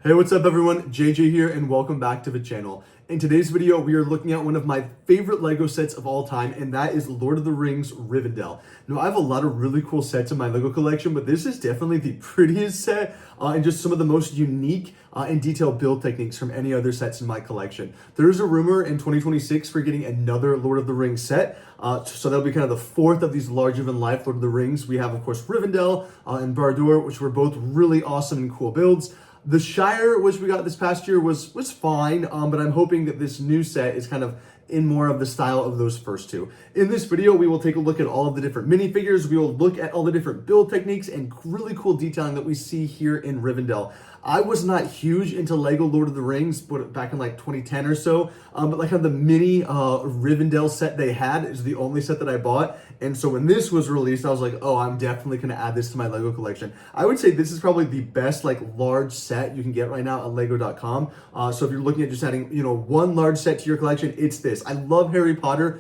Hey, what's up everyone? JJ here and welcome back to the channel. In today's video, we are looking at one of my favorite LEGO sets of all time, and that is Lord of the Rings Rivendell. Now, I have a lot of really cool sets in my LEGO collection, but this is definitely the prettiest set and just some of the most unique and detailed build techniques from any other sets in my collection. There is a rumor in 2026 for getting another Lord of the Rings set, so that'll be kind of the fourth of these larger-than-life Lord of the Rings. We have, of course, Rivendell and Barad-dûr, which were both really awesome and cool builds. The Shire, which we got this past year, was fine, but I'm hoping that this new set is kind of in more of the style of those first two. In this video, we will take a look at all of the different minifigures. We will look at all the different build techniques and really cool detailing that we see here in Rivendell. I was not huge into LEGO Lord of the Rings, but back in like 2010 or so, but like the mini Rivendell set they had is the only set that I bought. And so when this was released, I was like, oh, I'm definitely going to add this to my LEGO collection. I would say this is probably the best like large set you can get right now on lego.com. So if you're looking at just adding, one large set to your collection, it's this. I love Harry Potter,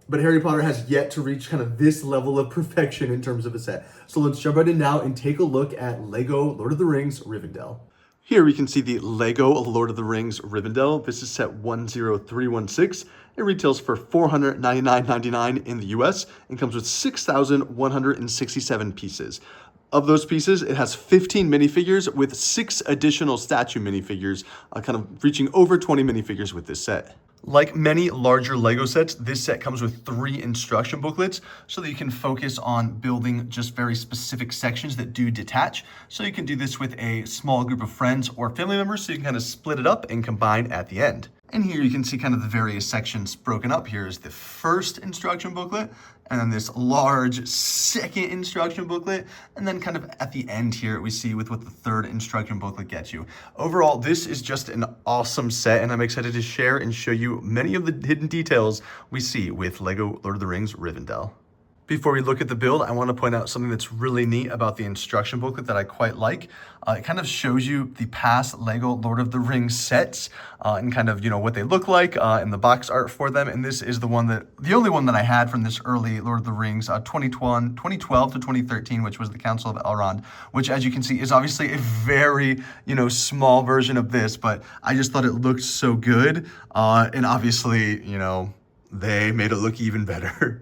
but Harry Potter has yet to reach kind of this level of perfection in terms of a set. So let's jump right in now and take a look at LEGO Lord of the Rings Rivendell. Here we can see the LEGO Lord of the Rings Rivendell. This is set 10316. It retails for $499.99 in the US and comes with 6,167 pieces. Of those pieces, it has 15 minifigures with 6 additional statue minifigures, kind of reaching over 20 minifigures with this set. Like many larger LEGO sets, this set comes with 3 instruction booklets so that you can focus on building just very specific sections that do detach. So you can do this with a small group of friends or family members, so you can kind of split it up and combine at the end. And here you can see kind of the various sections broken up. Here is the first instruction booklet, and then this large second instruction booklet, and then kind of at the end here we see with what the third instruction booklet gets you. Overall, this is just an awesome set, and I'm excited to share and show you many of the hidden details we see with LEGO Lord of the Rings Rivendell. Before we look at the build, I want to point out something that's really neat about the instruction booklet that I quite like. It kind of shows you the past LEGO Lord of the Rings sets and kind of, what they look like and the box art for them. And this is the only one that I had from this early Lord of the Rings 2012 to 2013, which was the Council of Elrond, which, as you can see, is obviously a very, small version of this, but I just thought it looked so good. And obviously, they made it look even better.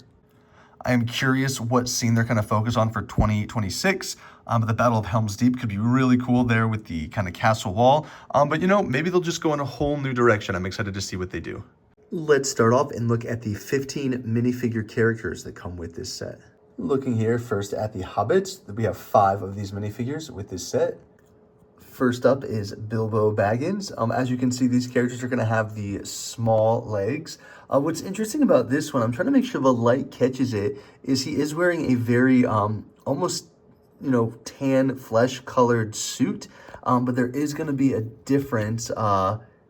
I am curious what scene they're going to focus on for 2026. But the Battle of Helm's Deep could be really cool there with the kind of castle wall. But maybe they'll just go in a whole new direction. I'm excited to see what they do. Let's start off and look at the 15 minifigure characters that come with this set. Looking here first at the Hobbits, we have 5 of these minifigures with this set. First up is Bilbo Baggins. As you can see, these characters are going to have the small legs. What's interesting about this one, I'm trying to make sure the light catches it, is he is wearing a very almost, tan flesh-colored suit, but there is going to be a difference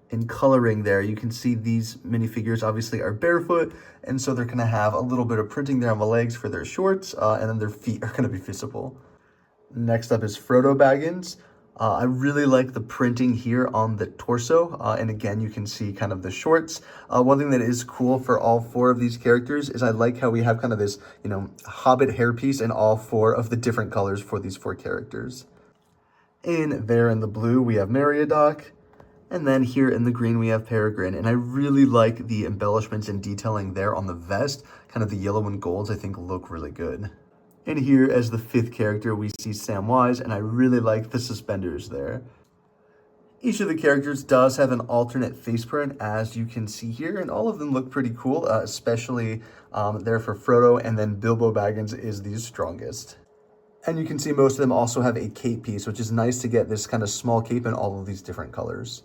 in coloring there. You can see these minifigures obviously are barefoot, and so they're going to have a little bit of printing there on the legs for their shorts, and then their feet are going to be visible. Next up is Frodo Baggins. I really like the printing here on the torso, and again, you can see kind of the shorts. One thing that is cool for all 4 of these characters is I like how we have kind of this, Hobbit hairpiece in all 4 of the different colors for these 4 characters. And there in the blue, we have Meriadoc, and then here in the green, we have Peregrine, and I really like the embellishments and detailing there on the vest. Kind of the yellow and golds, I think, look really good. And here, as the 5th character, we see Samwise, and I really like the suspenders there. Each of the characters does have an alternate face print, as you can see here, and all of them look pretty cool, especially there for Frodo, and then Bilbo Baggins is the strongest. And you can see most of them also have a cape piece, which is nice to get this kind of small cape in all of these different colors.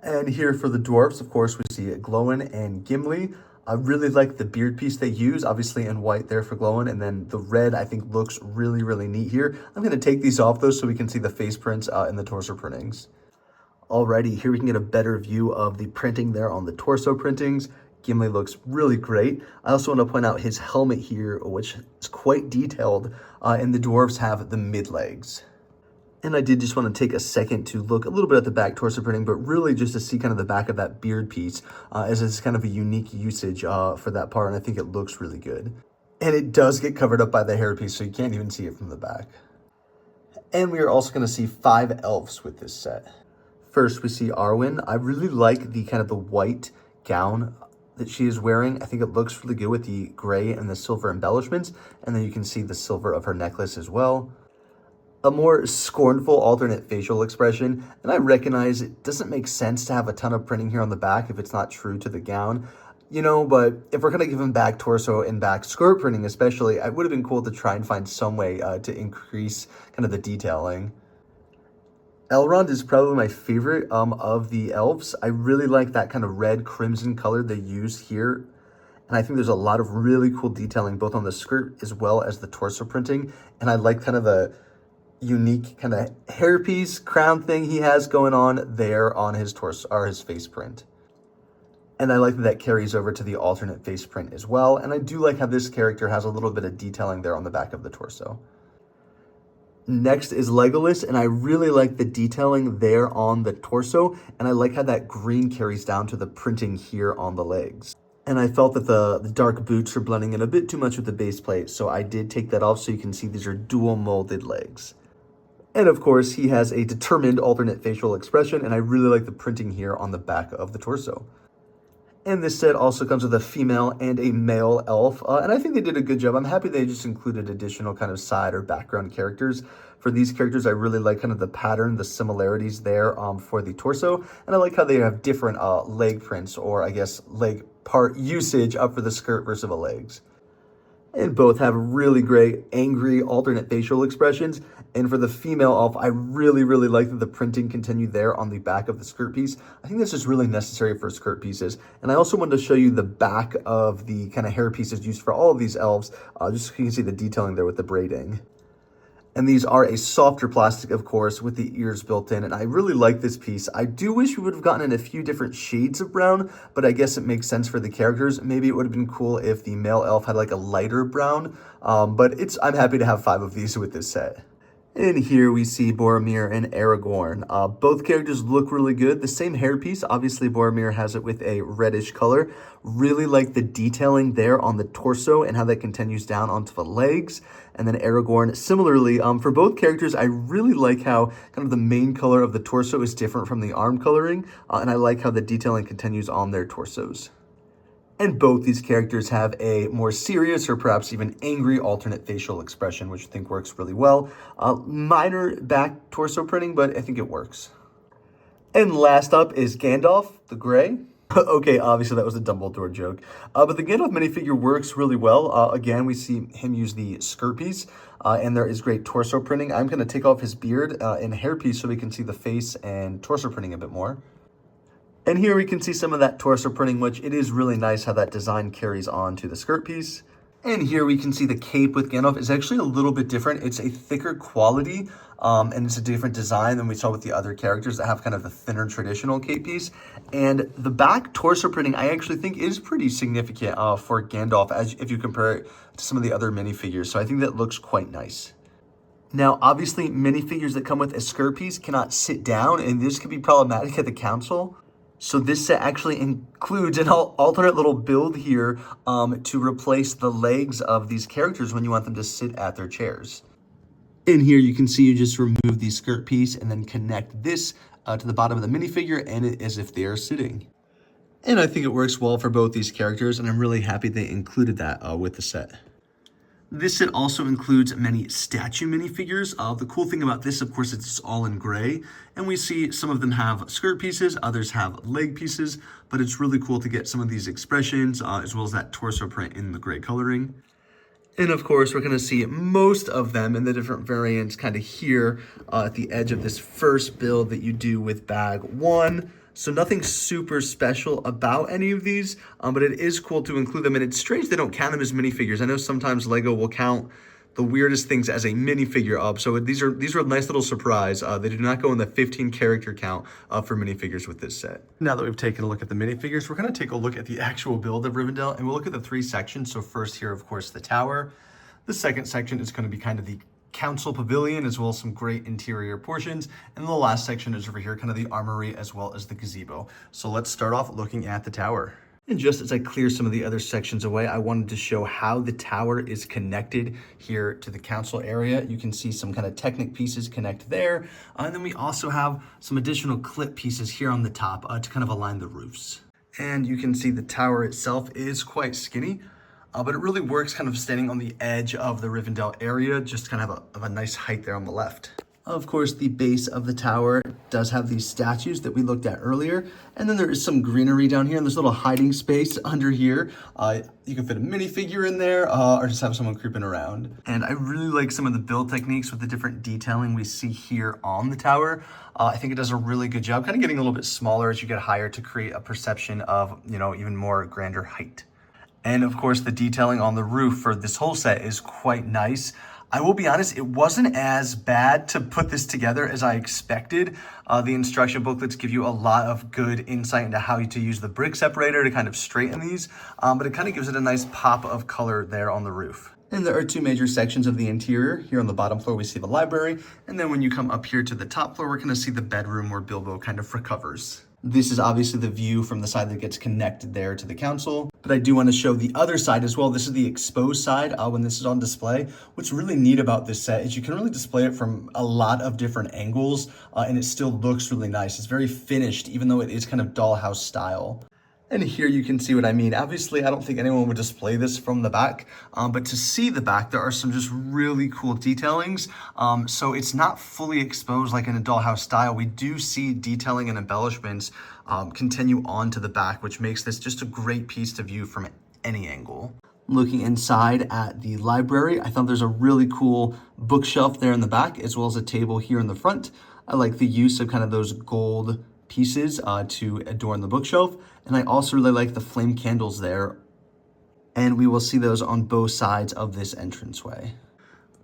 And here for the dwarves, of course, we see Glóin and Gimli. I really like the beard piece they use, obviously in white there for Glóin, and then the red I think looks really, really neat here. I'm going to take these off though so we can see the face prints and the torso printings. Alrighty, here we can get a better view of the printing there on the torso printings. Gimli looks really great. I also want to point out his helmet here, which is quite detailed, and the dwarves have the mid-legs. And I did just want to take a second to look a little bit at the back torso printing, but really just to see kind of the back of that beard piece, as it's kind of a unique usage for that part, and I think it looks really good. And it does get covered up by the hairpiece, so you can't even see it from the back. And we are also going to see 5 elves with this set. First, we see Arwen. I really like the kind of the white gown that she is wearing. I think it looks really good with the gray and the silver embellishments. And then you can see the silver of her necklace as well. A more scornful alternate facial expression. And I recognize it doesn't make sense to have a ton of printing here on the back if it's not true to the gown. You know, but if we're going to give him back torso and back skirt printing especially, it would have been cool to try and find some way to increase kind of the detailing. Elrond is probably my favorite of the elves. I really like that kind of red crimson color they use here. And I think there's a lot of really cool detailing both on the skirt as well as the torso printing. And I like kind of the unique kind of hairpiece crown thing he has going on there on his torso or his face print. And I like that carries over to the alternate face print as well. And I do like how this character has a little bit of detailing there on the back of the torso. Next is Legolas, and I really like the detailing there on the torso, and I like how that green carries down to the printing here on the legs. And I felt that the dark boots are blending in a bit too much with the base plate, so I did take that off so you can see these are dual molded legs. And of course, he has a determined alternate facial expression, and I really like the printing here on the back of the torso. And this set also comes with a female and a male elf, and I think they did a good job. I'm happy they just included additional kind of side or background characters. For these characters, I really like kind of the pattern, the similarities there for the torso, and I like how they have different leg prints, or I guess leg part usage up for the skirt versus the legs. And both have really great, angry, alternate facial expressions. And for the female elf, I really like that the printing continued there on the back of the skirt piece. I think this is really necessary for skirt pieces. And I also wanted to show you the back of the kind of hair pieces used for all of these elves, just so you can see the detailing there with the braiding. And these are a softer plastic, of course, with the ears built in. And I really like this piece. I do wish we would have gotten in a few different shades of brown, but I guess it makes sense for the characters. Maybe it would have been cool if the male elf had like a lighter brown, but I'm happy to have 5 of these with this set. And here we see Boromir and Aragorn. Both characters look really good. The same hairpiece, obviously Boromir has it with a reddish color. Really like the detailing there on the torso and how that continues down onto the legs. And then Aragorn, similarly, for both characters, I really like how kind of the main color of the torso is different from the arm coloring. And I like how the detailing continues on their torsos. And both these characters have a more serious or perhaps even angry alternate facial expression, which I think works really well. Minor back torso printing, but I think it works. And last up is Gandalf, the Grey. Okay, obviously that was a Dumbledore joke. But the Gandalf minifigure works really well. Again, we see him use the skirt piece, and there is great torso printing. I'm going to take off his beard and hairpiece so we can see the face and torso printing a bit more. And here we can see some of that torso printing, which it is really nice how that design carries on to the skirt piece. And here we can see the cape with Gandalf is actually a little bit different. It's a thicker quality, and it's a different design than we saw with the other characters that have kind of a thinner traditional cape piece. And the back torso printing, I actually think is pretty significant for Gandalf if you compare it to some of the other minifigures. So I think that looks quite nice. Now, obviously, minifigures that come with a skirt piece cannot sit down, and this could be problematic at the council. So this set actually includes an alternate little build here to replace the legs of these characters when you want them to sit at their chairs. In here, you can see you just remove the skirt piece and then connect this to the bottom of the minifigure and as if they are sitting. And I think it works well for both these characters, and I'm really happy they included that with the set. This set also includes many statue minifigures. The cool thing about this, of course, it's all in gray. And we see some of them have skirt pieces, others have leg pieces. But it's really cool to get some of these expressions, as well as that torso print in the gray coloring. And of course, we're going to see most of them in the different variants kind of here at the edge of this first build that you do with bag 1. So nothing super special about any of these, but it is cool to include them. And it's strange they don't count them as minifigures. I know sometimes Lego will count the weirdest things as a minifigure up. So these are a nice little surprise. They do not go in the 15 character count for minifigures with this set. Now that we've taken a look at the minifigures, we're going to take a look at the actual build of Rivendell, and we'll look at the 3 sections. So first here, of course, the tower. The second section is going to be kind of the council pavilion, as well as some great interior portions. And the last section is over here, kind of the armory, as well as the gazebo. So let's start off looking at the tower. And just as I clear some of the other sections away, I wanted to show how the tower is connected here to the council area. You can see some kind of Technic pieces connect there. And then we also have some additional clip pieces here on the top to kind of align the roofs. And you can see the tower itself is quite skinny, but it really works kind of standing on the edge of the Rivendell area, just kind of a nice height there on the left. Of course, the base of the tower does have these statues that we looked at earlier. And then there is some greenery down here, and there's a little hiding space under here. You can fit a minifigure in there, or just have someone creeping around. And I really like some of the build techniques with the different detailing we see here on the tower. I think it does a really good job, kind of getting a little bit smaller as you get higher to create a perception of, even more grander height. And of course, the detailing on the roof for this whole set is quite nice. I will be honest, it wasn't as bad to put this together as I expected. The instruction booklets give you a lot of good insight into how to use the brick separator to kind of straighten these, but it kind of gives it a nice pop of color there on the roof. And there are two major sections of the interior. Here on the bottom floor, we see the library. And then when you come up here to the top floor, we're gonna see the bedroom where Bilbo kind of recovers. This is obviously the view from the side that gets connected there to the council, but I do want to show the other side as well. This is the exposed side when this is on display. What's really neat about this set is you can really display it from a lot of different angles, and it still looks really nice. It's very finished, even though it is kind of dollhouse style. And here you can see what I mean. Obviously, I don't think anyone would display this from the back, but to see the back, there are some just really cool detailings. So it's not fully exposed like in a dollhouse style. We do see detailing and embellishments continue on to the back, which makes this just a great piece to view from any angle. Looking inside at the library, I thought there's a really cool bookshelf there in the back, as well as a table here in the front. I like the use of kind of those gold pieces to adorn the bookshelf. And I also really like the flame candles there. And we will see those on both sides of this entranceway.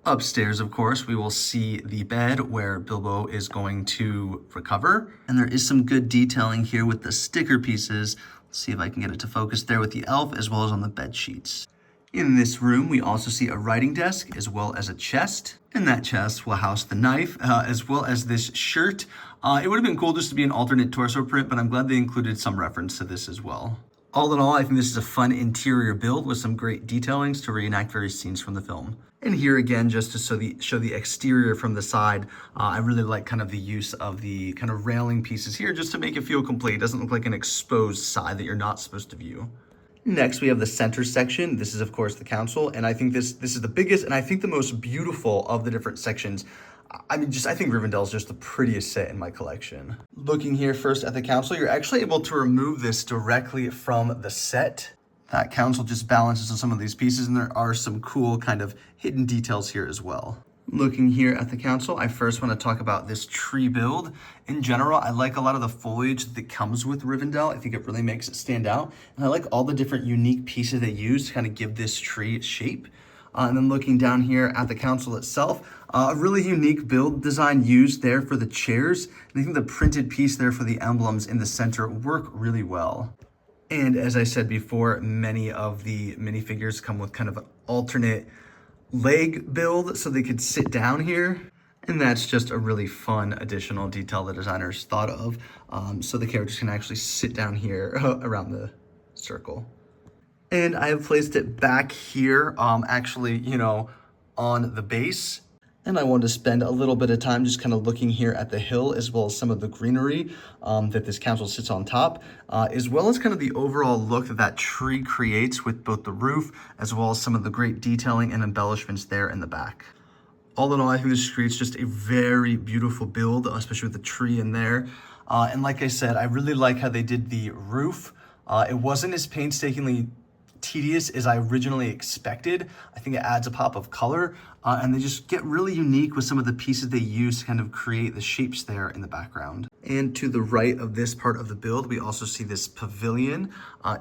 Upstairs, of course, we will see the bed where Bilbo is going to recover. And there is some good detailing here with the sticker pieces. Let's see if I can get it to focus there with the elf, as well as on the bed sheets. In this room, we also see a writing desk as well as a chest. And that chest will house the knife as well as this shirt. It would have been cool just to be an alternate torso print, but I'm glad they included some reference to this as well. All in all, I think this is a fun interior build with some great detailings to reenact various scenes from the film. And here again, just to show the exterior from the side, I really like kind of the use of the kind of railing pieces here just to make it feel complete. It doesn't look like an exposed side that you're not supposed to view. Next, we have the center section. This is, of course, the council, and I think this is the biggest and I think the most beautiful of the different sections. I think Rivendell is just the prettiest set in my collection. Looking here first at the council, you're actually able to remove this directly from the set. That council just balances on some of these pieces, and there are some cool kind of hidden details here as well. Looking here at the council, I first want to talk about this tree build. In general, I like a lot of the foliage that comes with Rivendell. I think it really makes it stand out. And I like all the different unique pieces they use to kind of give this tree its shape. And then looking down here at the council itself, a really unique build design used there for the chairs. And I think the printed piece there for the emblems in the center work really well. And as I said before, many of the minifigures come with kind of an alternate leg build so they could sit down here. And that's just a really fun additional detail the designers thought of. So the characters can actually sit down here around the circle. And I have placed it back here, actually, on the base. And I wanted to spend a little bit of time just kind of looking here at the hill, as well as some of the greenery that this council sits on top, as well as kind of the overall look that tree creates with both the roof, as well as some of the great detailing and embellishments there in the back. All in all, I think this creates just a very beautiful build, especially with the tree in there. And like I said, I really like how they did the roof. It wasn't as painstakingly tedious as I originally expected. I think it adds a pop of color, and they just get really unique with some of the pieces they use to kind of create the shapes there in the background. And to the right of this part of the build, we also see this pavilion.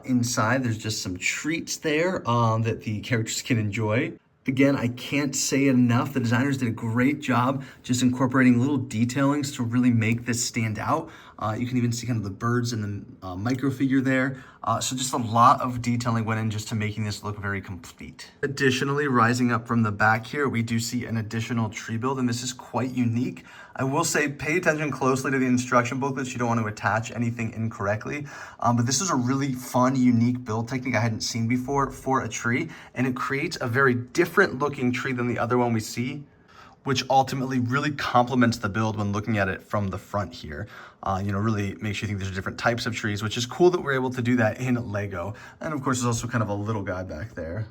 Inside, there's just some treats there that the characters can enjoy. Again, I can't say it enough. The designers did a great job just incorporating little detailings to really make this stand out. You can even see kind of the birds and the micro figure there. So just a lot of detailing went in just to making this look very complete. Additionally, rising up from the back here, we do see an additional tree build, and this is quite unique. I will say pay attention closely to the instruction booklets. You don't want to attach anything incorrectly. But this is a really fun, unique build technique I hadn't seen before for a tree, and it creates a very different looking tree than the other one we see, which ultimately really complements the build when looking at it from the front here. Really makes you think there's different types of trees, which is cool that we're able to do that in Lego. And of course, there's also kind of a little guy back there.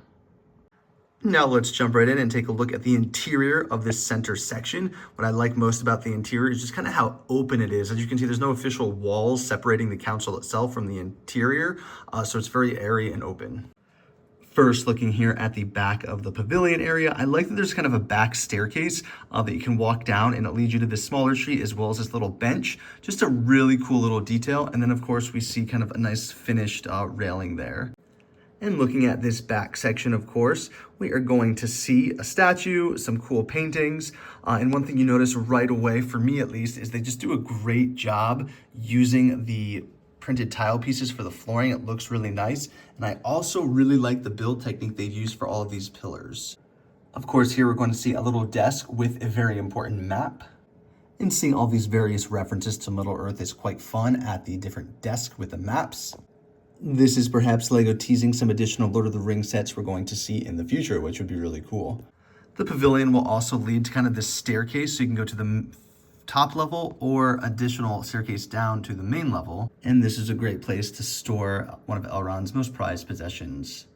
Now let's jump right in and take a look at the interior of this center section. What I like most about the interior is just kind of how open it is. As you can see, there's no official walls separating the council itself from the interior, so it's very airy and open. First, looking here at the back of the pavilion area, I like that there's kind of a back staircase that you can walk down, and it leads you to this smaller tree as well as this little bench. Just a really cool little detail. And then of course we see kind of a nice finished railing there. And looking at this back section, of course, we are going to see a statue, some cool paintings. And one thing you notice right away, for me at least, is they just do a great job using the printed tile pieces for the flooring. It looks really nice. And I also really like the build technique they've used for all of these pillars. Of course, here we're going to see a little desk with a very important map. And seeing all these various references to Middle Earth is quite fun at the different desks with the maps. This is perhaps Lego teasing some additional Lord of the Rings sets we're going to see in the future, which would be really cool. The pavilion will also lead to kind of this staircase, so you can go to the top level or additional staircase down to the main level. And this is a great place to store one of Elrond's most prized possessions.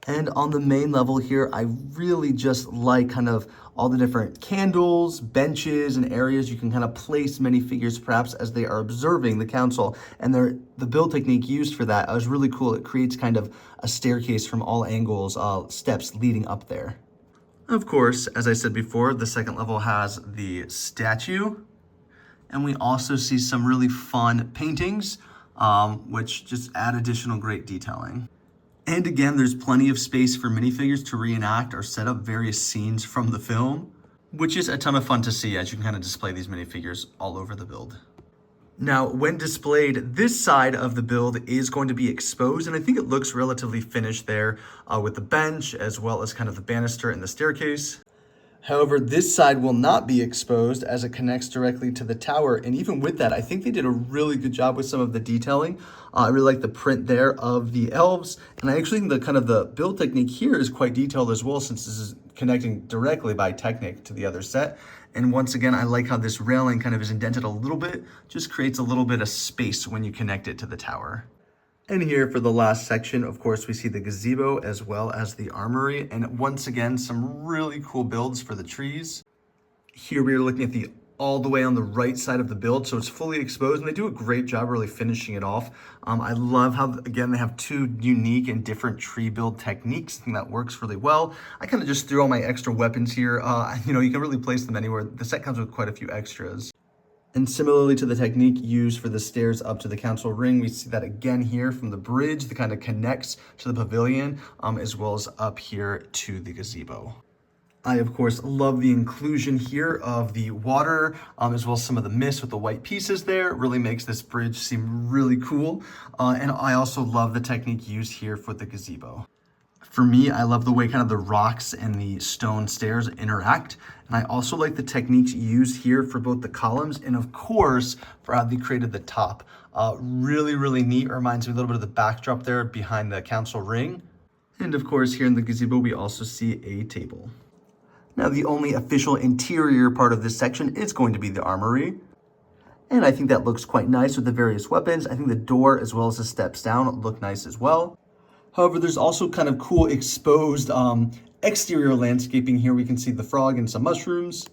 And on the main level here, I really just like kind of all the different candles, benches, and areas you can kind of place minifigures perhaps as they are observing the council. And the build technique used for that was really cool. It creates kind of a staircase from all angles, steps leading up there. Of course, as I said before, the second level has the statue. And we also see some really fun paintings, which just add additional great detailing. And again, there's plenty of space for minifigures to reenact or set up various scenes from the film, which is a ton of fun to see as you can kind of display these minifigures all over the build. Now, when displayed, this side of the build is going to be exposed, and I think it looks relatively finished there with the bench as well as kind of the banister and the staircase. However, this side will not be exposed as it connects directly to the tower. And even with that, I think they did a really good job with some of the detailing. I really like the print there of the elves. And I actually think the build technique here is quite detailed as well, since this is connecting directly by Technic to the other set. And once again, I like how this railing kind of is indented a little bit, just creates a little bit of space when you connect it to the tower. And here for the last section, of course, we see the gazebo as well as the armory. And once again, some really cool builds for the trees. Here we are looking at all the way on the right side of the build, so it's fully exposed, and they do a great job really finishing it off. I love how, again, they have two unique and different tree build techniques. I think that works really well. I kind of just threw all my extra weapons here. You can really place them anywhere. The set comes with quite a few extras. And similarly to the technique used for the stairs up to the council ring, we see that again here from the bridge that kind of connects to the pavilion, as well as up here to the gazebo. I, of course, love the inclusion here of the water, as well as some of the mist with the white pieces there. It really makes this bridge seem really cool. And I also love the technique used here for the gazebo. For me, I love the way kind of the rocks and the stone stairs interact. And I also like the techniques used here for both the columns and, of course, for how they created the top. Really, really neat. Reminds me a little bit of the backdrop there behind the council ring. And, of course, here in the gazebo, we also see a table. Now, the only official interior part of this section is going to be the armory. And I think that looks quite nice with the various weapons. I think the door as well as the steps down look nice as well. However, there's also kind of cool exposed exterior landscaping here. We can see the frog and some mushrooms.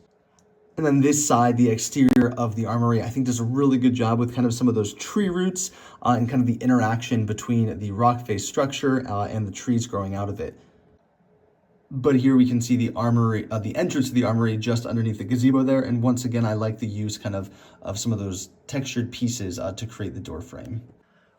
And then this side, the exterior of the armory, I think does a really good job with kind of some of those tree roots and kind of the interaction between the rock face structure and the trees growing out of it. But here we can see the armory, the entrance to the armory just underneath the gazebo there. And once again, I like the use kind of some of those textured pieces to create the door frame.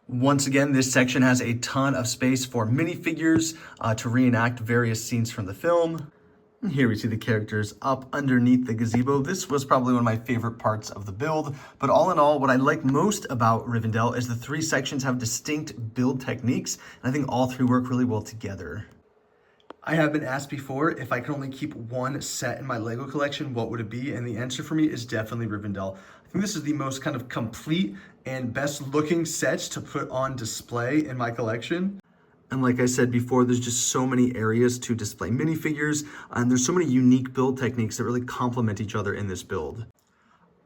Once again, this section has a ton of space for minifigures to reenact various scenes from the film. And here we see the characters up underneath the gazebo. This was probably one of my favorite parts of the build, but all in all, what I like most about Rivendell is the three sections have distinct build techniques, and I think all three work really well together. I have been asked before if I could only keep one set in my Lego collection, what would it be? And the answer for me is definitely Rivendell. I think this is the most kind of complete and best looking sets to put on display in my collection. And like I said before, there's just so many areas to display minifigures, and there's so many unique build techniques that really complement each other in this build.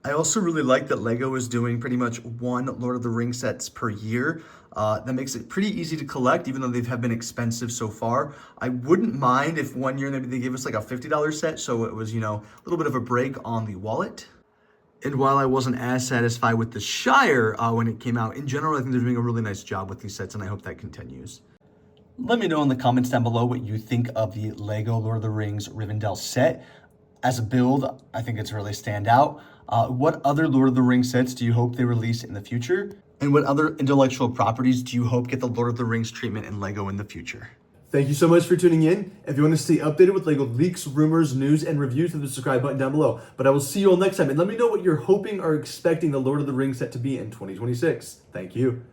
I also really like that Lego is doing pretty much one Lord of the Rings sets per year. That makes it pretty easy to collect, even though they have been expensive so far. I wouldn't mind if one year maybe they gave us like a $50 set, so it was, a little bit of a break on the wallet. And while I wasn't as satisfied with the Shire when it came out, in general, I think they're doing a really nice job with these sets, and I hope that continues. Let me know in the comments down below what you think of the Lego Lord of the Rings Rivendell set. As a build, I think it's really stand out. What other Lord of the Rings sets do you hope they release in the future? And what other intellectual properties do you hope get the Lord of the Rings treatment in Lego in the future? Thank you so much for tuning in. If you want to stay updated with Lego leaks, rumors, news, and reviews, hit the subscribe button down below. But I will see you all next time. And let me know what you're hoping or expecting the Lord of the Rings set to be in 2026. Thank you.